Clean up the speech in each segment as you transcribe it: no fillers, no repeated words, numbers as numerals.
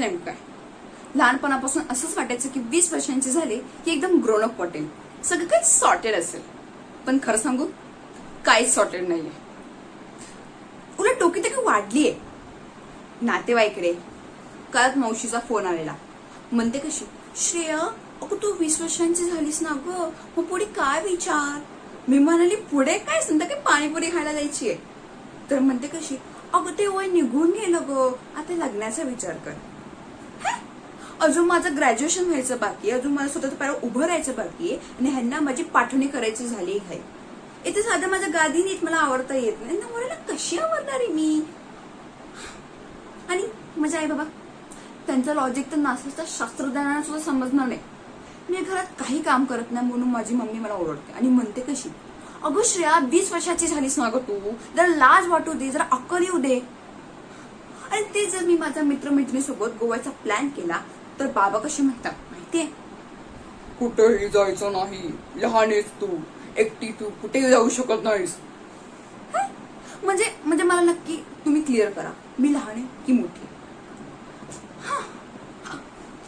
नेमकं काय? लहानपणापासून असंच वाटायचं की 20 वर्षांची झाली की एकदम ग्रोन अप वाटेल, सगळं काही सॉर्टेड असेल. पण खरं सांगू, काहीच सॉर्टेड नाहीये. उलट डोकी तरी वाढलीये. नातेवाईकडे काल मावशीचा फोन आलेला. म्हणते कशी, श्रेया अगं तू 20 वर्षांची झालीस ना ग, मग पुढे काय विचार? मी म्हणाली पुढे काय, संध्याकाळी पाणीपुरी खायला जायची आहे. तर म्हणते कशी, अगं ते वय निघून गेलं ग, आता लग्नाचा विचार कर. अजून माझं ग्रॅज्युएशन व्हायचं बाकी आहे, अजून मला स्वतःच्या पायावर उभं राहायचं बाकी आहे, आणि ह्यांना माझी पाठवणी करायची झाली आहे. इथे साधं माझ्या गादी नीट मला आवडता येत नाही, नवऱ्याला कशी आवडणार आहे मी? आणि माझे आई बाबा, त्यांचं लॉजिक तर नासाच्या शास्त्रज्ञानाला सुद्धा समजणार नाही. मी घरात काही काम करत नाही म्हणून माझी मम्मी मला ओरडते आणि म्हणते कशी, अगं श्रेया 20 वर्षाची झालीस ना ग तू, जरा लाज वाटू दे, जरा अक्कल येऊ दे. आणि ते जर मी माझ्या मित्रमैत्रिणीसोबत गोव्याचा प्लॅन केला तर बाबा कसे म्हणतात माहितीये, कुठेही जायचं नाही, लहान आहेस तू, एकटी तू कुठेही जाऊ शकत नाहीस. म्हणजे मला नक्की तुम्ही क्लिअर करा, मी लहान आहे की मोठी?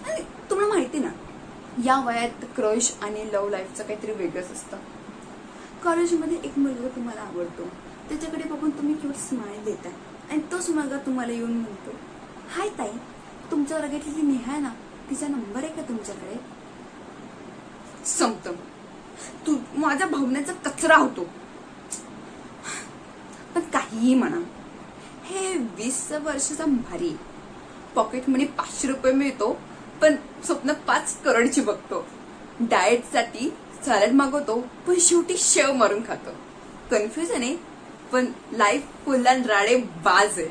आणि तुम्हाला माहिती ना, या वयात क्रश आणि लव्ह लाईफचं काहीतरी वेगळंच असतं. कॉलेजमध्ये एक मुलगा तुम्हाला आवडतो, त्याच्याकडे बघून तुम्ही किंवा स्माइल देताय, आणि तोच मुलगा तुम्हाला येऊन म्हणतो, हाय ताई, तुमच्या वर्गातली नेहा ना, तिचा नंबर आहे का तुमच्याकडे? संपत. तू माझ्या भावनेचा कचरा होतो. पण काहीही म्हणा, हे 20 वर्षाचा भारी. पॉकेट मनी 500 रुपये मिळतो, पण स्वप्न 5 करोडची बघतो. डाएटसाठी सॅलड मागवतो, पण शेवटी शेव मारून खातो. कन्फ्युजन आहे, पण लाईफ फुल अँड राडे बाज आहे.